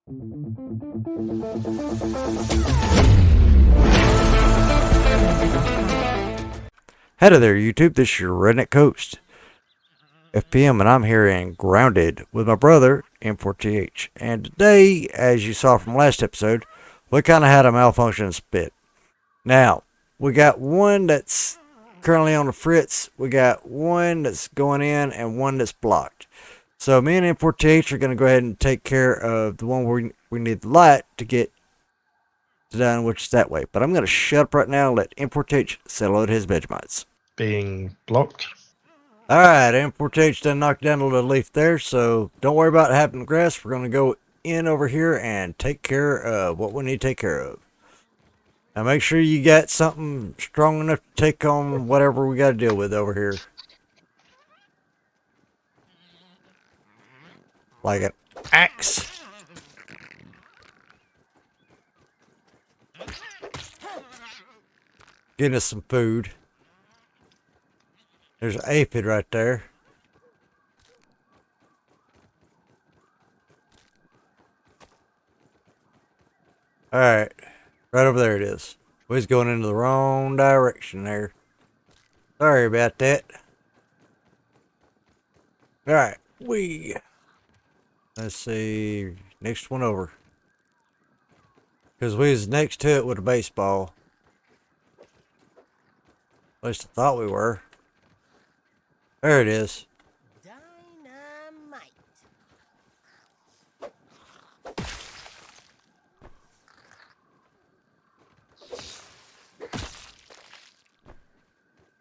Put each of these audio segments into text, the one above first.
Hello there, YouTube. This is your Redneck Coast, FPM, and I'm here in Grounded with my brother, N4TH. And today, as you saw from last episode, we kind of had a malfunction spit. Now, we got one that's currently on the fritz, we got one that's going in, and one that's blocked. So me and N4TH are going to go ahead and take care of the one where we need the light to get done, which is that way. But I'm going to shut up right now and let N4TH settle out his Vegemites. Being blocked. Alright, N4TH done knocked down a little leaf there, so don't worry about it happening to grass. We're going to go in over here and take care of what we need to take care of. Now make sure you got something strong enough to take on whatever we got to deal with over here. Like an axe. Getting us some food. There's an aphid right there. Alright. Right over there it is. We was going into the wrong direction there. Sorry about that. Alright. Let's see. Next one over. Because we was next to it with a baseball. At least I thought we were. There it is. Dynamite.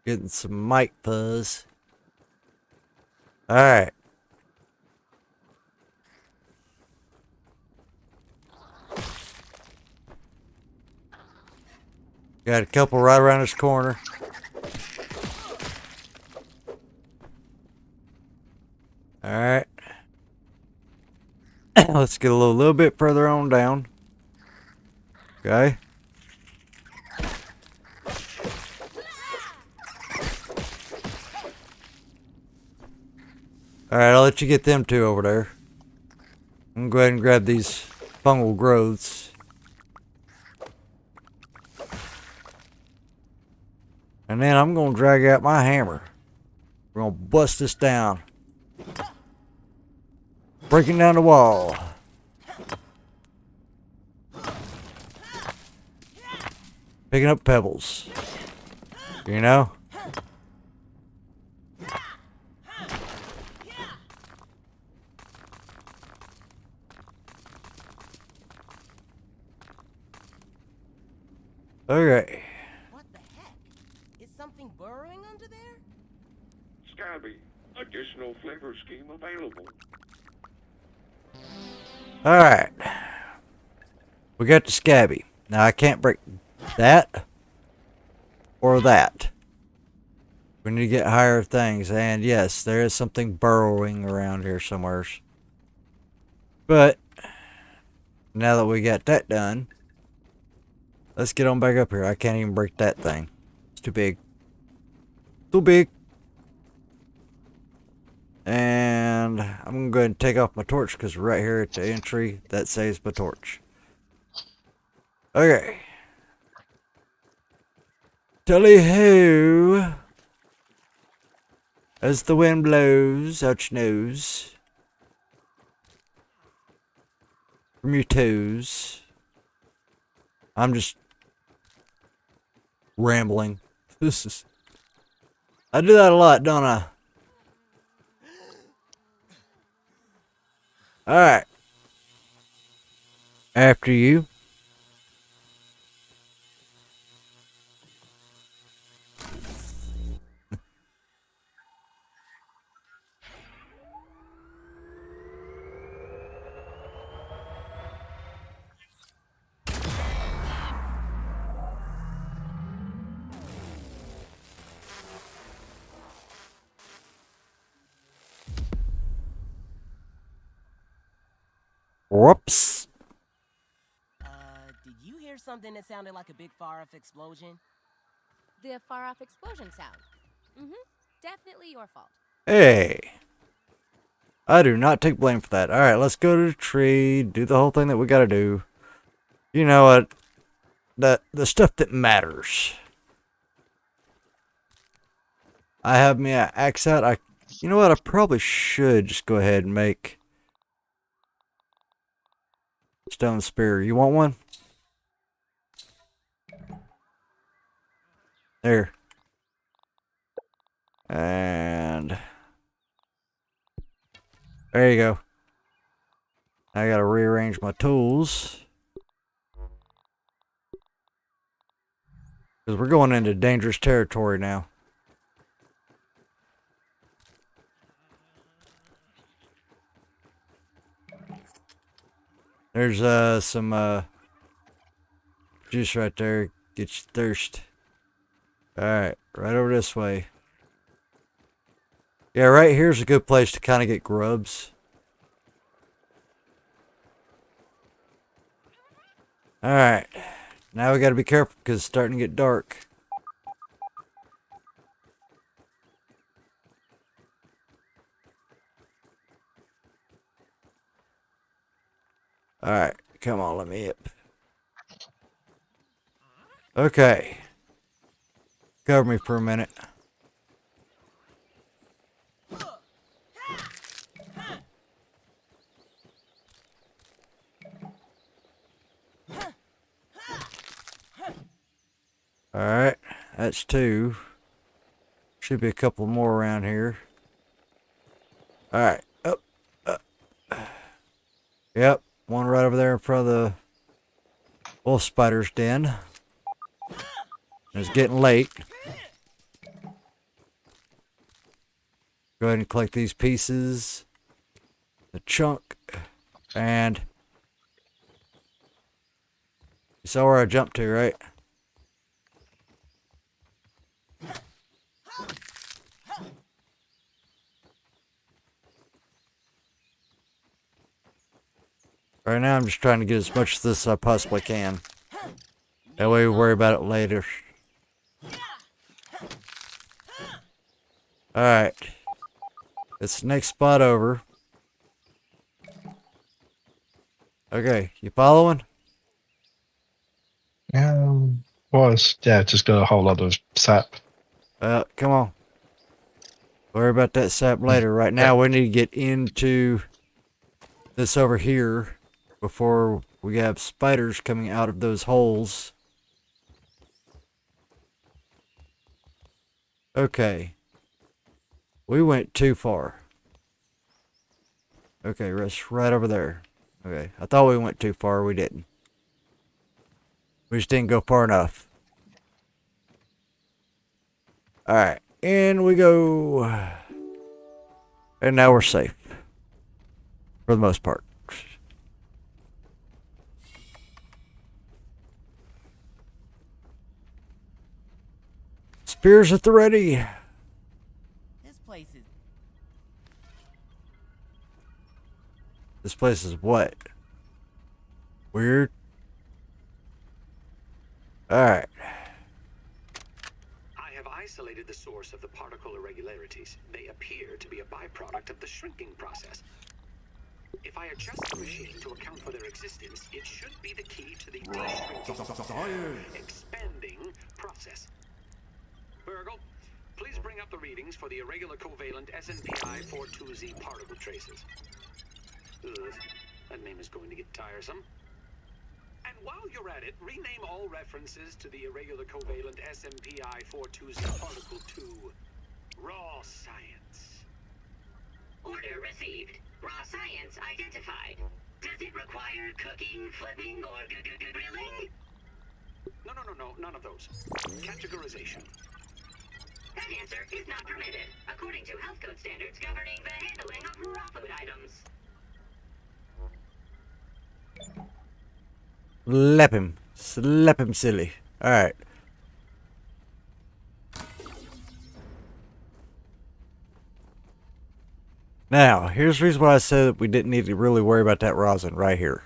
Getting some mic fuzz. Alright. Got a couple right around this corner. Alright. Let's get a little bit further on down. Okay. Alright, I'll let you get them two over there. I'm going to go ahead and grab these fungal growths. And then I'm going to drag out my hammer. We're going to bust this down. Breaking down the wall. Picking up pebbles. You know? Okay. What the heck? Is something burrowing under there? Scabby. Additional flavor scheme available. Alright. We got the scabby. Now I can't break that or that. We need to get higher things. And yes, there is something burrowing around here somewhere. But now that we got that done, let's get on back up here. I can't even break that thing. It's too big. Too big. And I'm going to go ahead and take off my torch because right here at the entry, that saves my torch. Okay. Tally-ho. As the wind blows out your nose. From your toes. I'm just rambling. I do that a lot, don't I? Alright. After you. Whoops. Did you hear something that sounded like a big far-off explosion? The far-off explosion sound. Definitely your fault. Hey. I do not take blame for that. Alright, let's go to the tree, do the whole thing that we gotta do. You know what? The stuff that matters. I have me an axe out. You know what? I probably should just go ahead and make stone spear. You want one? There. And there you go. I gotta rearrange my tools. Because we're going into dangerous territory now. There's some juice right there. Get you thirst. Alright, right over this way. Yeah, right here's a good place to kind of get grubs. Alright. Now we gotta be careful because it's starting to get dark. Alright, come on, let me hit. Okay. Cover me for a minute. Alright, that's two. Should be a couple more around here. Alright, up, up. Yep, one right over there in front of the wolf spider's den. It's getting late. Go ahead and collect these pieces. The chunk. And you saw where I jumped to, right? Right now I'm just trying to get as much of this as I possibly can. That way we worry about it later. Alright. It's the next spot over. Okay, you following? Yeah, just got a whole lot of sap. Come on. Worry about that sap later. Right now we need to get into this over here before we have spiders coming out of those holes. Okay. We went too far. Okay, it's right over there. Okay, I thought we went too far. We didn't. We just didn't go far enough. Alright, in we go. And now we're safe. For the most part. Spears at the ready. This place is. This place is what? Weird. Alright. I have isolated the source of the particle irregularities. They appear to be a byproduct of the shrinking process. If I adjust the machine to account for their existence, it should be the key to the de-shrinking, expanding process. Burgle, please bring up the readings for the irregular covalent SNPI 42Z particle traces. Ugh, that name is going to get tiresome. And while you're at it, rename all references to the irregular covalent SMPI 42Z particle to raw science. Order received. Raw science identified. Does it require cooking, flipping, or grilling? No, none of those. Categorization. That answer is not permitted, according to health code standards governing the handling of raw food items. Slap him. Slap him silly. Alright. Now, here's the reason why I said that we didn't need to really worry about that rosin right here.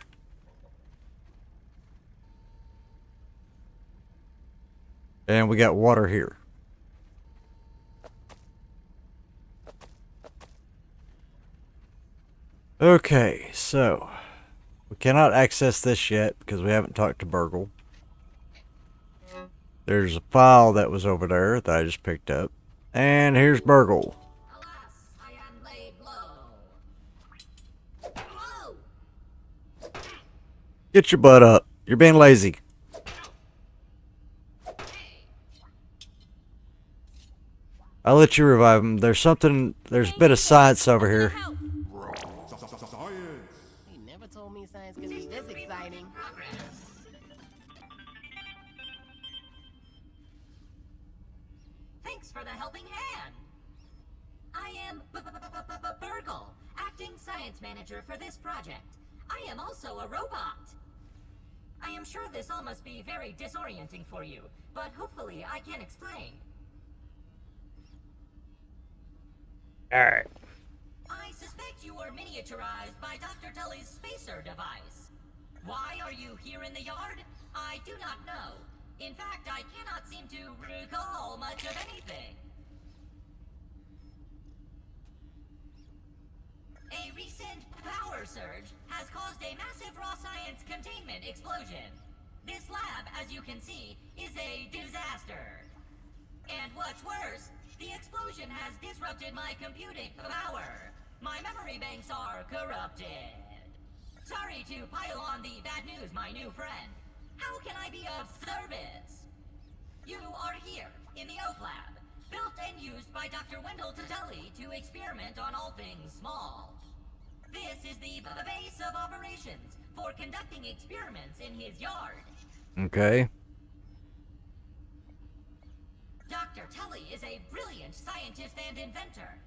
And we got water here. Okay, so we cannot access this yet because we haven't talked to Burgle. There's a file that was over there that I just picked up. And here's Burgle. Alas, I am laid low. Whoa! Get your butt up. You're being lazy. I'll let you revive him. There's a bit of science over here. He never told me science could be this exciting. Thanks for the helping hand. I am Burgle, acting science manager for this project. I am also a robot. I am sure this all must be very disorienting for you, but hopefully I can explain. Alright. I suspect you were miniaturized by Dr. Tully's spacer device. Why are you here in the yard? I do not know. In fact, I cannot seem to recall much of anything. A recent power surge has caused a massive raw science containment explosion. This lab, as you can see, is a disaster. And what's worse, the explosion has disrupted my computing power. My memory banks are corrupted. Sorry to pile on the bad news, my new friend. How can I be of service? You are here, in the Oak Lab, built and used by Dr. Wendell Tully to experiment on all things small. This is the base of operations for conducting experiments in his yard. Okay. Dr. Tully is a brilliant scientist and inventor.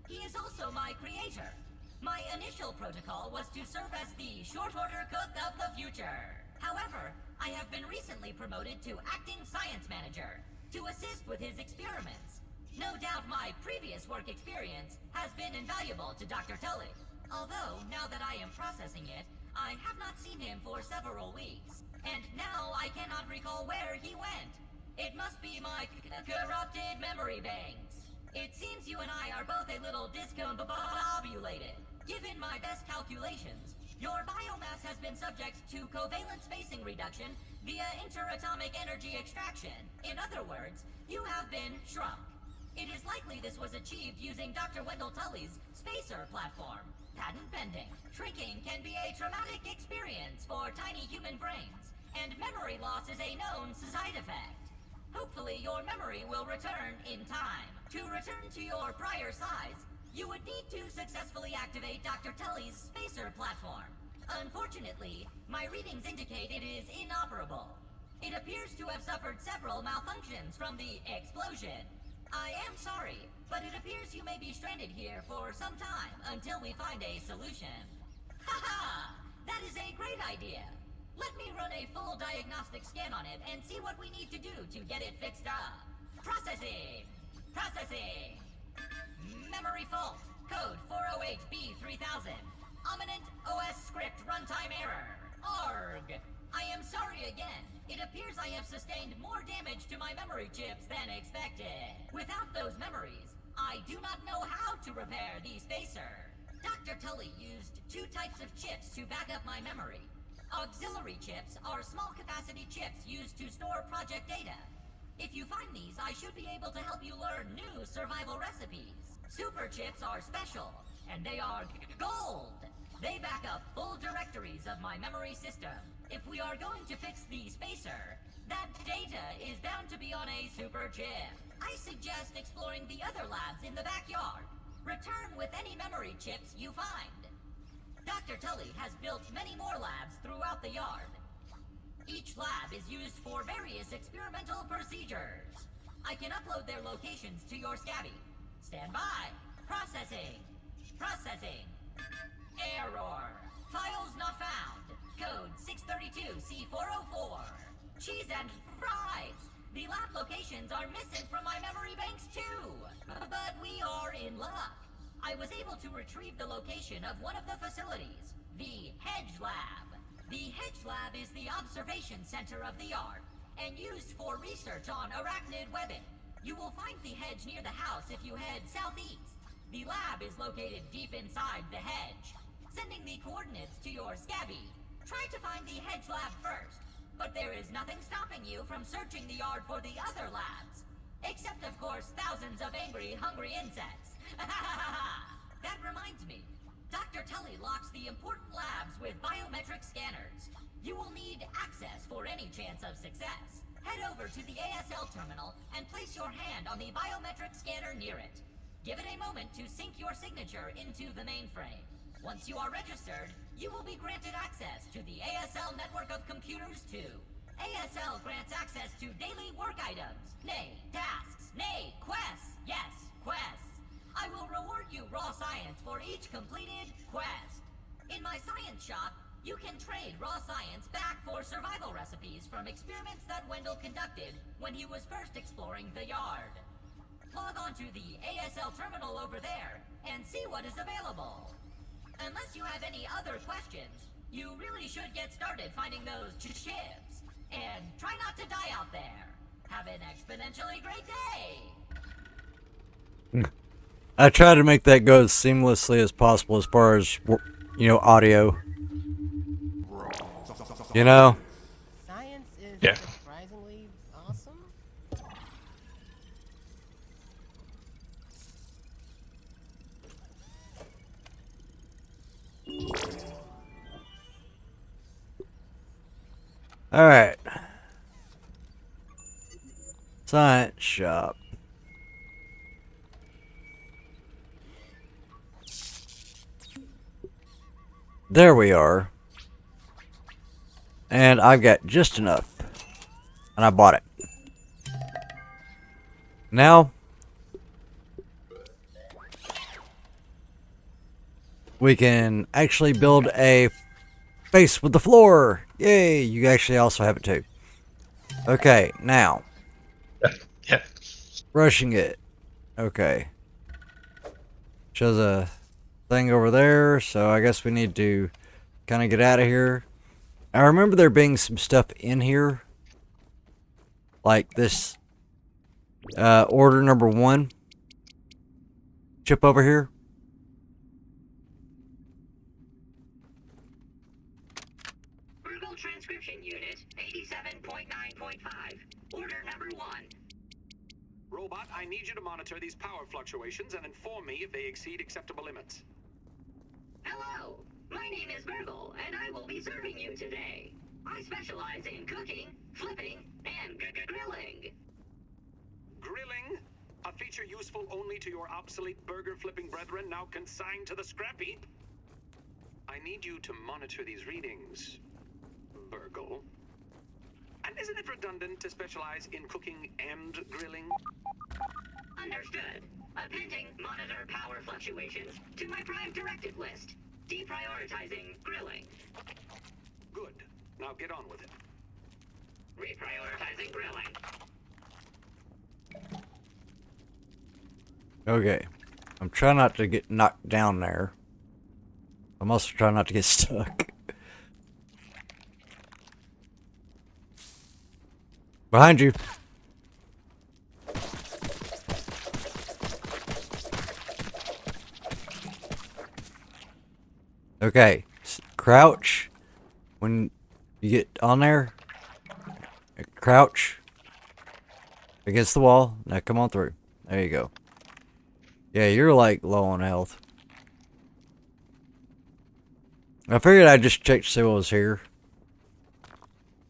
He is also my creator. My initial protocol was to serve as the short-order cook of the future. However, I have been recently promoted to acting science manager to assist with his experiments. No doubt my previous work experience has been invaluable to Dr. Tully. Although, now that I am processing it, I have not seen him for several weeks. And now I cannot recall where he went. It must be my corrupted memory banks. It seems you and I are both a little discombobulated. Given my best calculations, your biomass has been subject to covalent spacing reduction via interatomic energy extraction. In other words, you have been shrunk. It is likely this was achieved using Dr. Wendell Tully's spacer platform. Patent pending. Shrinking can be a traumatic experience for tiny human brains, and memory loss is a known side effect. Hopefully your memory will return in time. To return to your prior size, you would need to successfully activate Dr. Tully's spacer platform. Unfortunately, my readings indicate it is inoperable. It appears to have suffered several malfunctions from the explosion. I am sorry, but it appears you may be stranded here for some time until we find a solution. Haha! That is a great idea. Let me run a full diagnostic scan on it and see what we need to do to get it fixed up. Processing! Processing! Memory fault. Code 408B3000. Ominent OS script runtime error. ARG. I am sorry again. It appears I have sustained more damage to my memory chips than expected. Without those memories, I do not know how to repair the spacer. Dr. Tully used two types of chips to back up my memory. Auxiliary chips are small capacity chips used to store project data. If you find these, I should be able to help you learn new survival recipes. Super chips are special, and they are gold. They back up full directories of my memory system. If we are going to fix the spacer, that data is bound to be on a super chip. I suggest exploring the other labs in the backyard. Return with any memory chips you find. Dr. Tully has built many more labs throughout the yard. Each lab is used for various experimental procedures. I can upload their locations to your Scabby. Stand by. Processing. Processing. Error. Files not found. Code 632C404. Cheese and fries. The lab locations are missing from my memory banks too. But we are in luck. I was able to retrieve the location of one of the facilities, the Hedge Lab. The Hedge Lab is the observation center of the yard and used for research on arachnid webbing. You will find the hedge near the house if you head southeast. The lab is located deep inside the hedge. sending the coordinates to your Scabby. Try to find the hedge lab first, but there is nothing stopping you from searching the yard for the other labs. Except, of course, thousands of angry, hungry insects. That reminds me. Dr. Tully locks the important labs with biometric scanners. You will need access for any chance of success. Head over to the ASL terminal and place your hand on the biometric scanner near it. Give it a moment to sync your signature into the mainframe. Once you are registered, you will be granted access to the ASL network of computers too. ASL grants access to daily work items, nay, tasks, nay, quests, yes, quests. I will reward you raw science for each completed quest. In my science shop, you can trade raw science back for survival recipes from experiments that Wendell conducted when he was first exploring the yard. Log on to the ASL terminal over there and see what is available. Unless you have any other questions, you really should get started finding those shivs. And try not to die out there. Have an exponentially great day! I try to make that go as seamlessly as possible as far as, you know, audio. You know? Science is Yeah. surprisingly awesome. Alright. Science shop. There we are. And I've got just enough. And I bought it. Now, we can actually build a face with the floor. Yay, you actually also have it too. Okay, now. Yeah. Rushing it. Okay. Shows a thing over there, so I guess we need to kind of get out of here. I remember there being some stuff in here. Like this order number 1 chip over here. Virgo Transcription Unit 87.9.5. Order number 1. Robot, I need you to monitor these power fluctuations and inform me if they exceed acceptable limits. Hello, my name is Virgo, and I will be serving you today. I specialize in cooking, flipping, and grilling. Grilling? A feature useful only to your obsolete burger-flipping brethren now consigned to the scrap heap? I need you to monitor these readings, Virgo. And isn't it redundant to specialize in cooking and grilling? Understood. Appending monitor power fluctuations to my prime directive list. Deprioritizing grilling. Good. Now get on with it. Reprioritizing grilling. Okay. I'm trying not to get knocked down there. I'm also trying not to get stuck. Behind you. Okay. Crouch. When you get on there, crouch against the wall. Now come on through. There you go. Yeah, you're like low on health. I figured I'd just check to see what was here.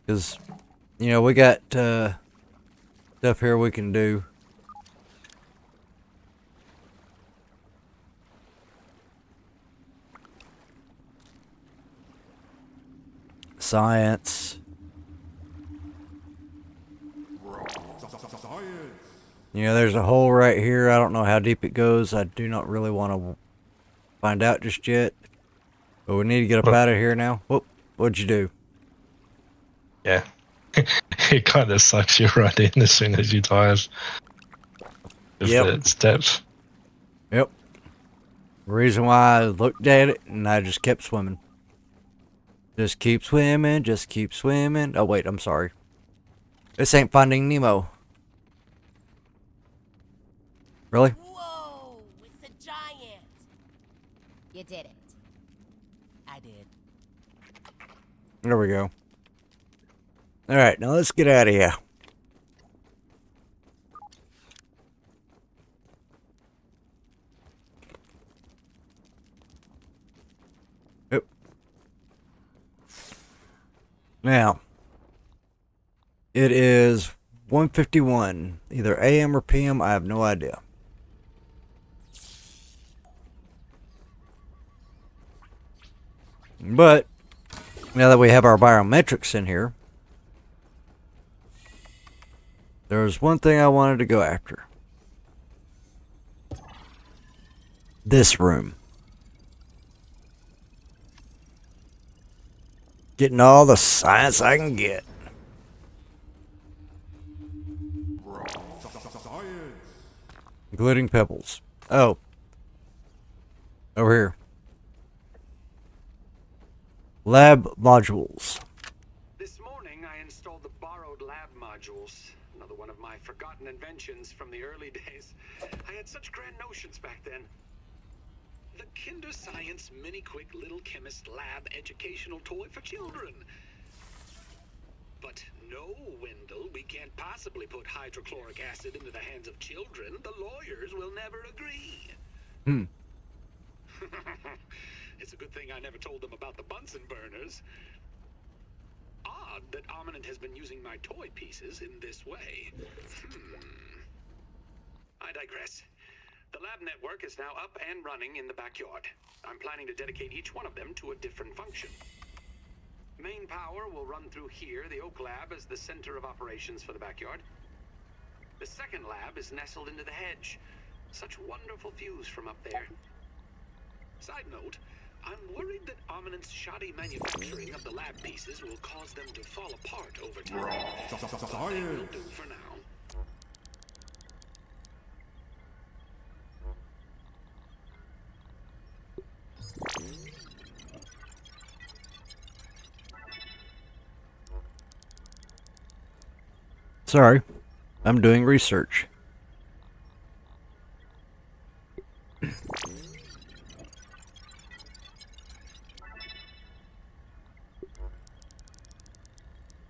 Because, you know, we got stuff here we can do. Science. You know, there's a hole right here. I don't know how deep it goes. I do not really want to find out just yet. But we need to get up out of here now. Whoop. What'd you do? Yeah. It kind of sucks you right in as soon as you die. With Yep. the steps. Yep. Reason why I looked at it and I just kept swimming. Just keep swimming, just keep swimming. Oh, wait, I'm sorry. This ain't Finding Nemo. Really? Whoa, it's a giant. You did it. There we go. Alright, now let's get out of here. Yep. Now, it is 1:51, either AM or PM, I have no idea. But now that we have our biometrics in here, there's one thing I wanted to go after. This room. Getting all the science I can get. Including pebbles. Oh. Over here. Lab modules. This morning, I installed the borrowed lab modules. Another one of my forgotten inventions from the early days. I had such grand notions back then. The Kinder Science Mini Quick Little Chemist Lab educational toy for children. But no, Wendell, we can't possibly put hydrochloric acid into the hands of children. The lawyers will never agree. It's a good thing I never told them about the Bunsen burners. Odd that Ominent has been using my toy pieces in this way. I digress. The lab network is now up and running in the backyard. I'm planning to dedicate each one of them to a different function. Main power will run through here. The Oak Lab is the center of operations for the backyard. The second lab is nestled into the hedge. Such wonderful views from up there. Side note, I'm worried that Ominent's shoddy manufacturing of the lab pieces will cause them to fall apart over time. But they will do for now. Sorry, I'm doing research.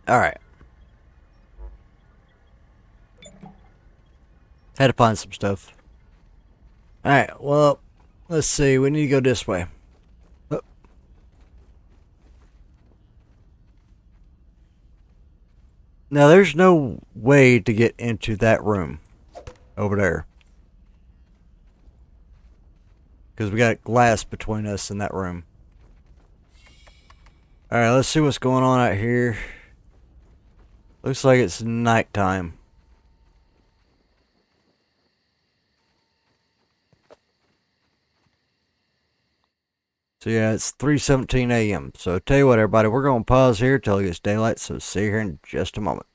Alright. Had to find some stuff. Alright, well, let's see. We need to go this way. Oh. Now, there's no way to get into that room over there. Because we got glass between us and that room. Alright, let's see what's going on out here. Looks like it's nighttime. So yeah, it's 3:17 a.m. So tell you what, everybody, we're going to pause here till it gets daylight. So see you here in just a moment.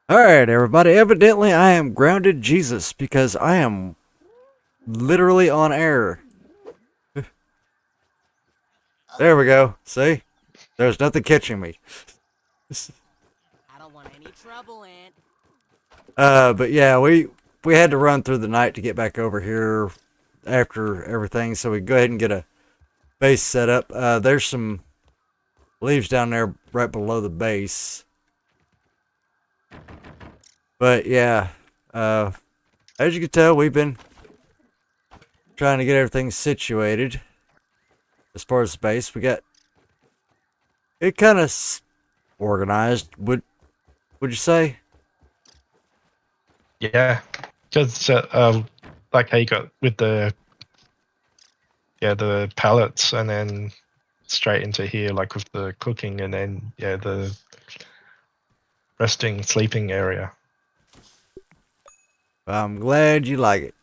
Alright, everybody. Evidently, I am grounded Jesus because I am literally on air. There we go. See? There's nothing catching me. I don't want any trouble, Aunt. But yeah, we had to run through the night to get back over here after everything, so we go ahead and get a base set up. There's some leaves down there right below the base. But yeah, as you can tell, we've been trying to get everything situated as far as the base. We got it kind of organized, would you say? Yeah, just like how you got with the pallets, and then straight into here, like with the cooking, and then the resting, sleeping area. I'm glad you like it.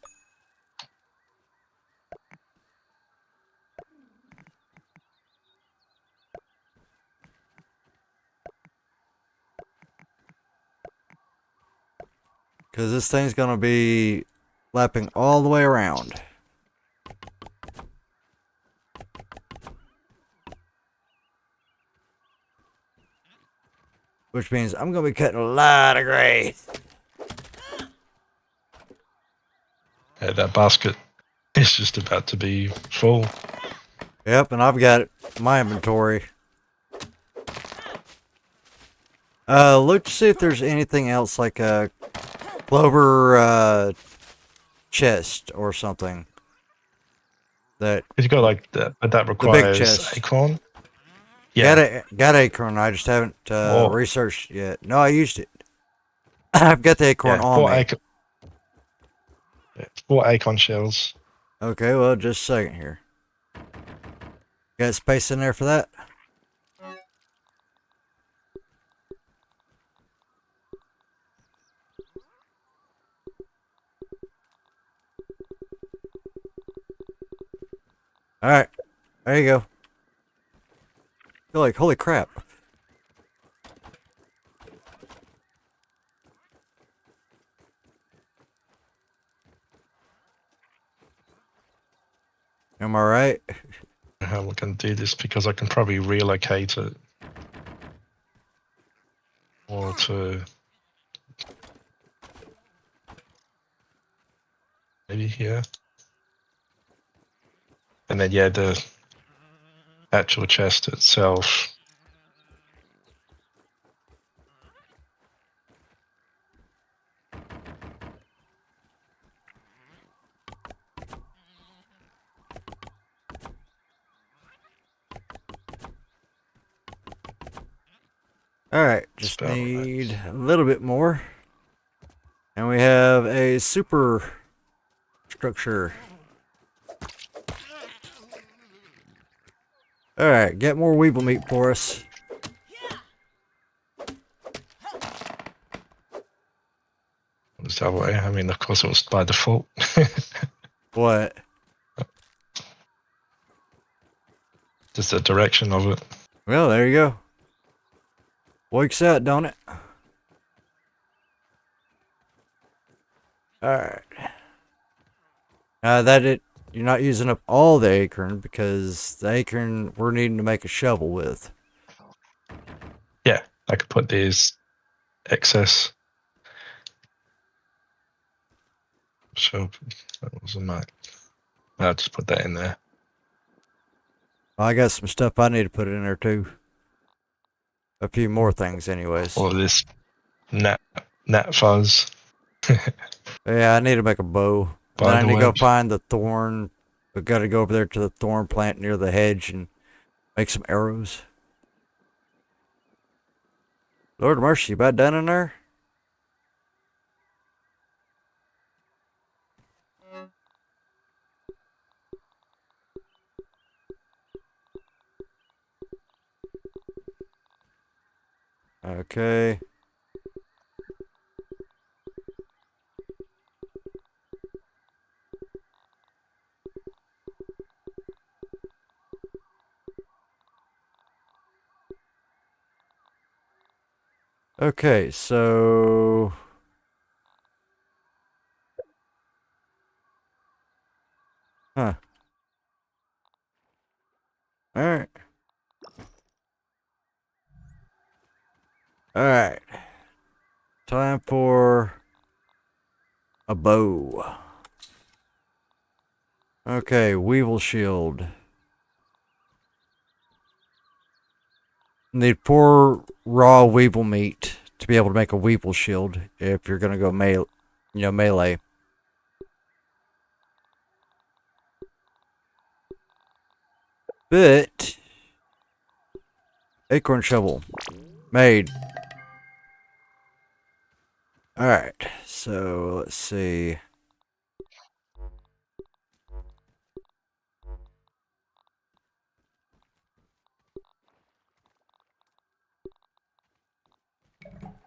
Because this thing's going to be lapping all the way around. Which means I'm going to be cutting a lot of grass. Yeah, that basket is just about to be full. Yep, and I've got my inventory Look to see if there's anything else like a clover chest or something. That You got like that the big requires chest. acorn. Yeah. Got acorn. I just haven't Oh. researched yet. No, I used it. I've got the acorn Yeah. on me. 4 acorn shells. Okay, well, just a second here. Got space in there for that? Alright. There you go. Feel like, holy crap. Am I right? How we can do this because I can probably relocate it. Or to maybe here. And then yeah, the actual chest itself. Alright, just Spell need a little bit more. And we have a super structure. Alright, get more weevil meat for us. Was that way? I mean, of course, it was by default. What? Just the direction of it. Well, there you go. Works out, don't it? Alright. You're not using up all the acorn because the acorn we're needing to make a shovel with. Yeah, I could put these excess. So that wasn't my. I'll just put that in there. I got some stuff I need to put in there too. A few more things, anyways. All of this gnat fuzz. Yeah, I need to make a bow. Then I Spider need to go web. find the thorn. We've got to go over there to the thorn plant near the hedge and make some arrows. Lord of mercy, about done in there? Okay. Okay, so... Huh. Alright. Alright. Time for... a bow. Okay, weevil shield. Need 4 raw weevil meat to be able to make a weevil shield if you're gonna go melee. But acorn shovel made. Alright, so let's see.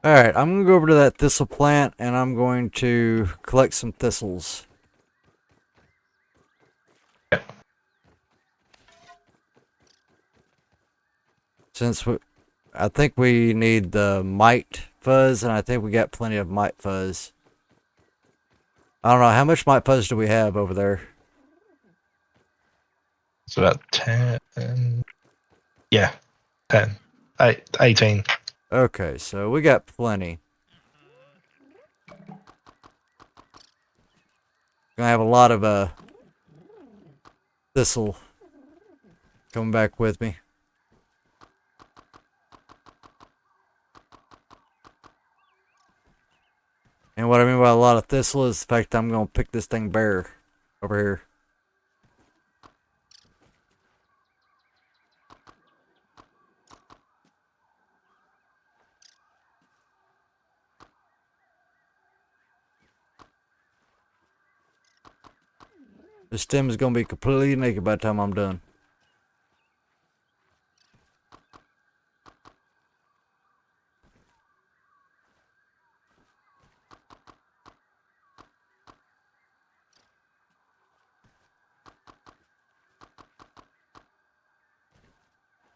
Alright, I'm gonna go over to that thistle plant and I'm going to collect some thistles. Since I think we need the mite fuzz, and I think we got plenty of mite fuzz. I don't know, how much mite fuzz do we have over there? It's about 10. Yeah, 10. 18. Okay, so we got plenty. Gonna have a lot of thistle coming back with me. And what I mean by a lot of thistle is the fact that I'm going to pick this thing bare over here. The stem is going to be completely naked by the time I'm done.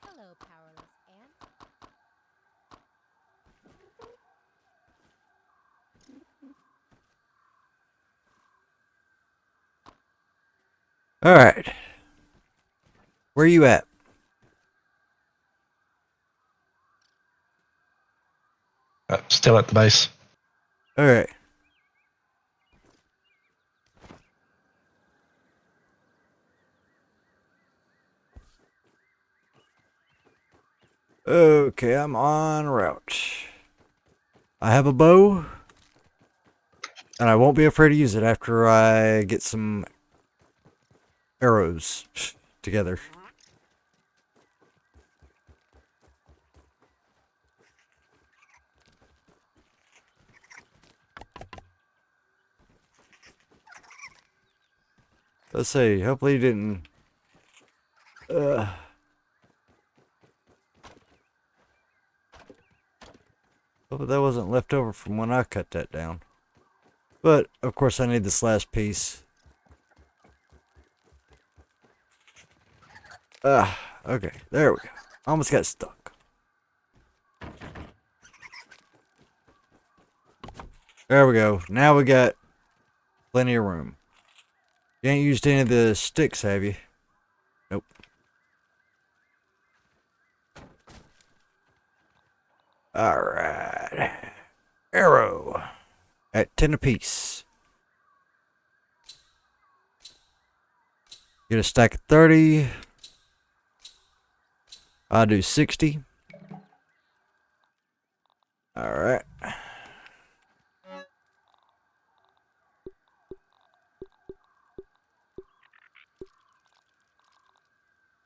Hello, powerless ant. Alright. Where you at? Still at the base. Alright. Okay, I'm en route. I have a bow. And I won't be afraid to use it after I get some arrows together. Let's see. Hopefully you didn't. Hope that wasn't left over from when I cut that down. But of course I need this last piece. Okay. There we go. Almost got stuck. There we go. Now we got plenty of room. You ain't used any of the sticks, have you? Nope. Alright. Arrow. At 10 apiece. Get a stack of 30. I'll do 60. Alright.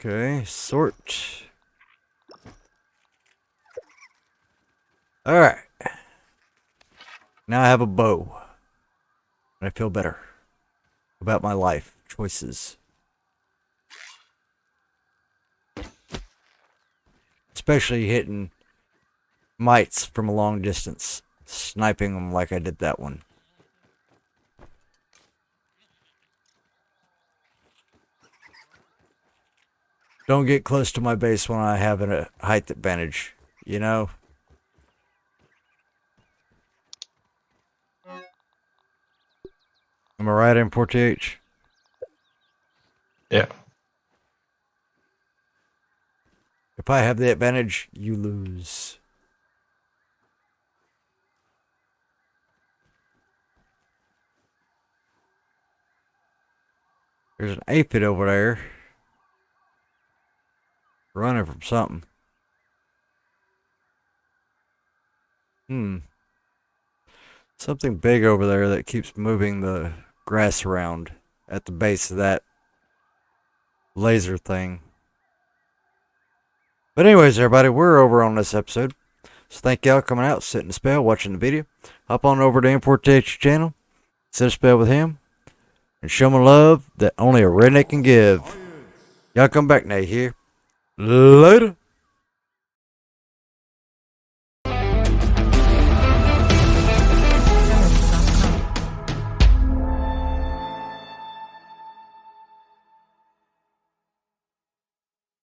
Okay, sort. Alright. Now I have a bow. And I feel better about my life choices. Especially hitting mites from a long distance. Sniping them like I did that one. Don't get close to my base when I have a height advantage, you know? Am I right, M4TH? Yeah. If I have the advantage, you lose. There's an aphid over there. Running from something. Something big over there that keeps moving the grass around at the base of that laser thing. But anyways, everybody, we're over on this episode. So thank y'all coming out, sitting a spell, watching the video. Hop on over to M4TH channel, sit a spell with him, and show him love that only a redneck can give. Y'all come back now here. Later.